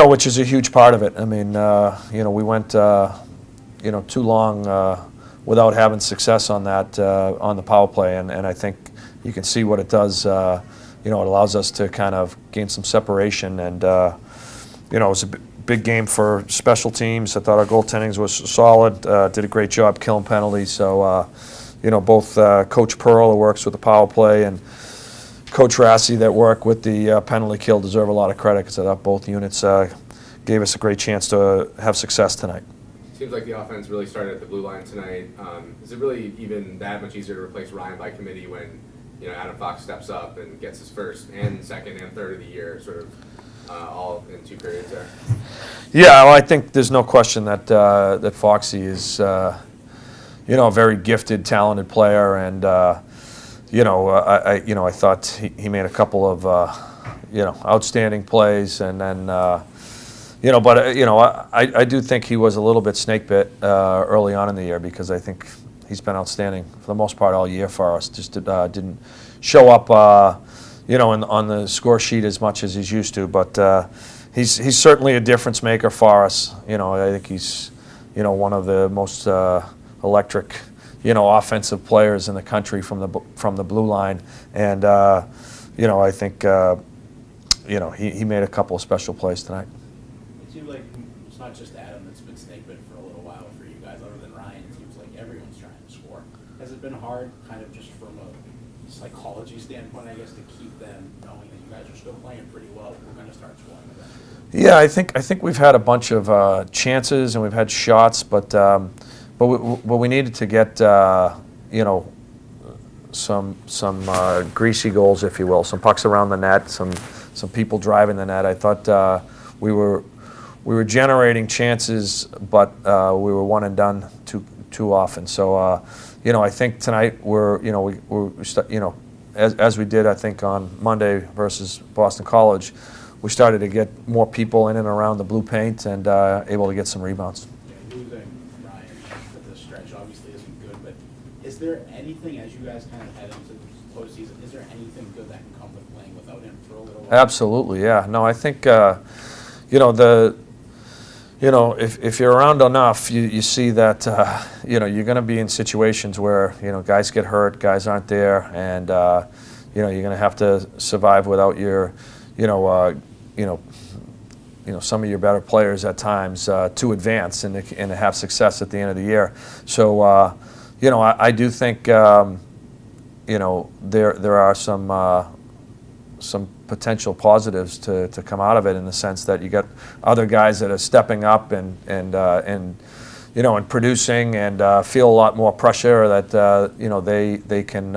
Which is a huge part of it. I mean, we went, too long without having success on that on the power play, and I think you can see what it does. It allows us to kind of gain some separation, and it was a big game for special teams. I thought our goaltending was solid. Did a great job killing penalties. So, both Coach Pearl, who works with the power play, and Coach Rassi that work with the penalty kill deserve a lot of credit, because I thought both units gave us a great chance to have success tonight. Seems like the offense really started at the blue line tonight. Is it really even that much easier to replace Ryan by committee when Adam Fox steps up and gets his first and second and third of the year, sort of all in 2 periods there? Yeah, well, I think there's no question that that Foxy is a very gifted, talented player, and I thought he made a couple of outstanding plays, and then I do think he was a little bit snake bit early on in the year, because I think he's been outstanding for the most part all year for us. Just didn't show up on the score sheet as much as he's used to, but he's certainly a difference maker for us. I think he's one of the most electric offensive players in the country from the blue line, and I think he made a couple of special plays tonight. It seems like it's not just Adam that's been snake bit for a little while for you guys, other than Ryan. It seems like everyone's trying to score. Has it been hard, kind of just from a psychology standpoint, I guess, to keep them knowing that you guys are still playing pretty well? We're going to start scoring eventually. Yeah, I think we've had a bunch of chances, and we've had shots, but we needed to get some greasy goals, if you will, some pucks around the net, some people driving the net. I thought we were generating chances, but we were one and done too often. So I think tonight as we did, I think, on Monday versus Boston College, we started to get more people in and around the blue paint, and able to get some rebounds. Losing Ryan for this stretch obviously isn't good, but is there anything, as you guys kind of head into the postseason, is there anything good that can come with playing without him for a little while? Absolutely, yeah. No, I think if you're around enough, you see that you're going to be in situations where guys get hurt, guys aren't there, and you're going to have to survive without your some of your better players at times to advance and to have success at the end of the year. So I do think there are some potential positives to come out of it, in the sense that you got other guys that are stepping up and producing, and feel a lot more pressure that they can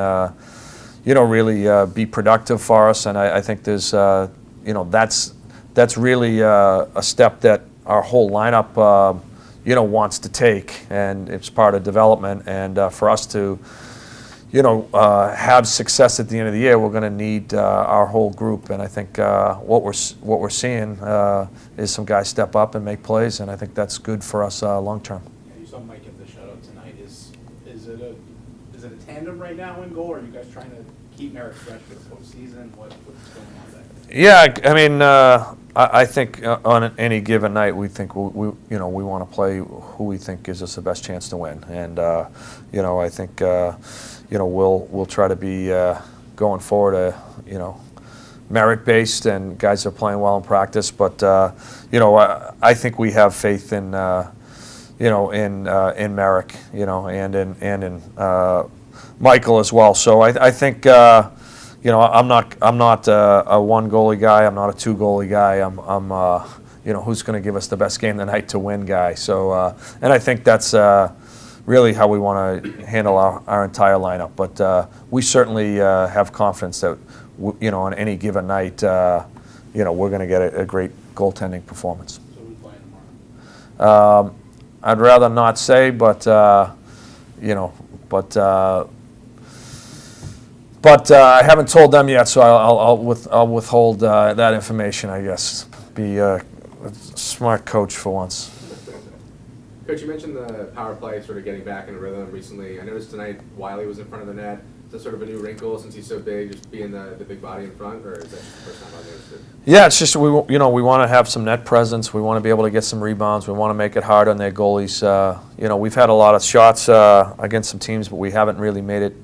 really be productive for us. And I think there's that's really a step that our whole lineup wants to take, and it's part of development. And for us to have success at the end of the year, we're going to need our whole group. And I think what we're seeing is some guys step up and make plays, and I think that's good for us long term. You saw Mike get the shutout tonight. Is it a tandem right now in goal, or are you guys trying to keep Merrick fresh for the postseason? What's going on there? Yeah, I mean, I think on any given night, we think we want to play who we think gives us the best chance to win, and I think we'll try to be going forward merit based, and guys are playing well in practice. But I think we have faith in in Merrick, and in Michael as well. So I think. I'm not a one goalie guy. I'm not a two goalie guy. I'm who's going to give us the best game tonight to win guy. So and I think that's really how we want to handle our entire lineup. But we certainly have confidence that on any given night we're going to get a great goaltending performance. So who's playing tomorrow? I'd rather not say, but But I haven't told them yet, so I'll withhold that information, I guess. Be a smart coach for once. Coach, you mentioned the power play sort of getting back in a rhythm recently. I noticed tonight Wiley was in front of the net. Is that sort of a new wrinkle since he's so big, just being the big body in front, or is that just the first time I've noticed it? Yeah, it's just we want to have some net presence. We want to be able to get some rebounds. We want to make it hard on their goalies. We've had a lot of shots against some teams, but we haven't really made it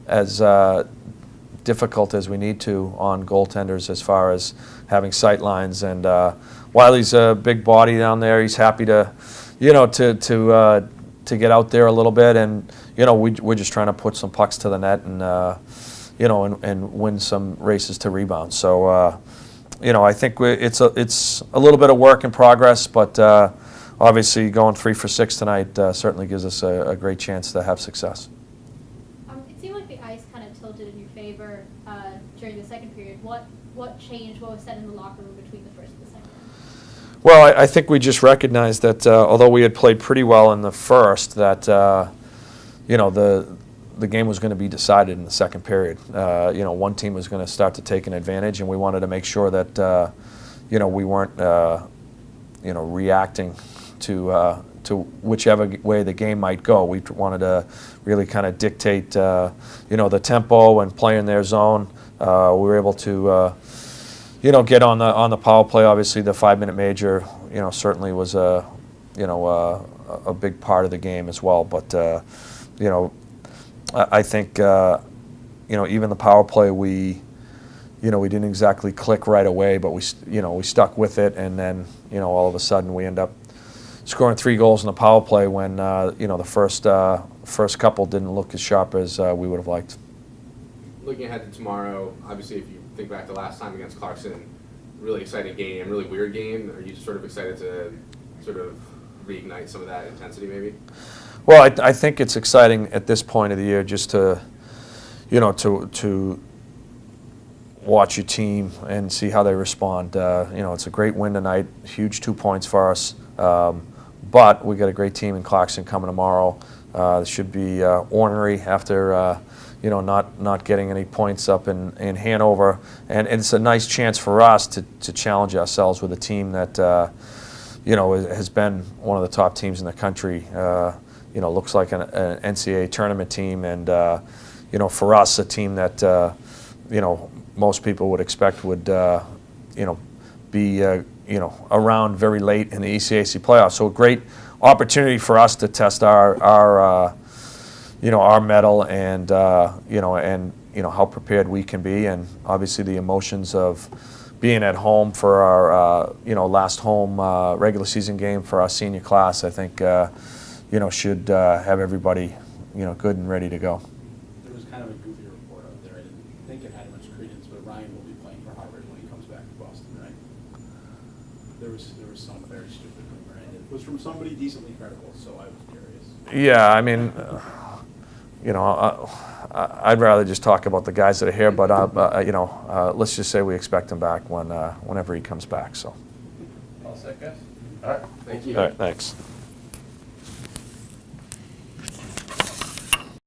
as difficult as we need to on goaltenders as far as having sight lines. And Wiley's a big body down there. He's happy to get out there a little bit, and we're just trying to put some pucks to the net and and win some races to rebound. So I think it's a little bit of work in progress, but obviously going 3 for 6 tonight certainly gives us a great chance to have success. It seemed like the ice kind of tilted in your favor during the second period. What changed? What was said in the locker room between the first and the second? Well, I think we just recognized that although we had played pretty well in the first, that the game was going to be decided in the second period. One team was going to start to take an advantage, and we wanted to make sure that we weren't reacting to whichever way the game might go. We wanted to really kind of dictate the tempo and play in their zone. We were able to get on the power play. Obviously, the 5-minute major, certainly was a big part of the game as well. But I think even the power play, we didn't exactly click right away, but we stuck with it, and then all of a sudden we end up scoring 3 goals in the power play when the first couple didn't look as sharp as we would have liked. Looking ahead to tomorrow, obviously, if you think back to last time against Clarkson, really exciting game, really weird game. Are you just sort of excited to sort of reignite some of that intensity, maybe? Well, I think it's exciting at this point of the year just to watch your team and see how they respond. It's a great win tonight, huge 2 points for us. But we got a great team in Clarkson coming tomorrow. It should be ornery after not getting any points up in Hanover, and it's a nice chance for us to challenge ourselves with a team that has been one of the top teams in the country. Looks like an NCAA tournament team, and for us, a team that most people would expect would be around very late in the ECAC playoffs. So a great opportunity for us to test our mettle and how prepared we can be, and obviously the emotions of being at home for our last home regular season game for our senior class. I think should have everybody good and ready to go. There was kind of a goofy report out there. I didn't think it had much credence, but Ryan will be playing for Harvard when he comes back to Boston, right? There was some very stupid rumor, and it was from somebody decently credible, so I was curious. Yeah, I mean, I'd rather just talk about the guys that are here, but let's just say we expect him back whenever he comes back. So. All set, guys? All right, thank you. All right, thanks.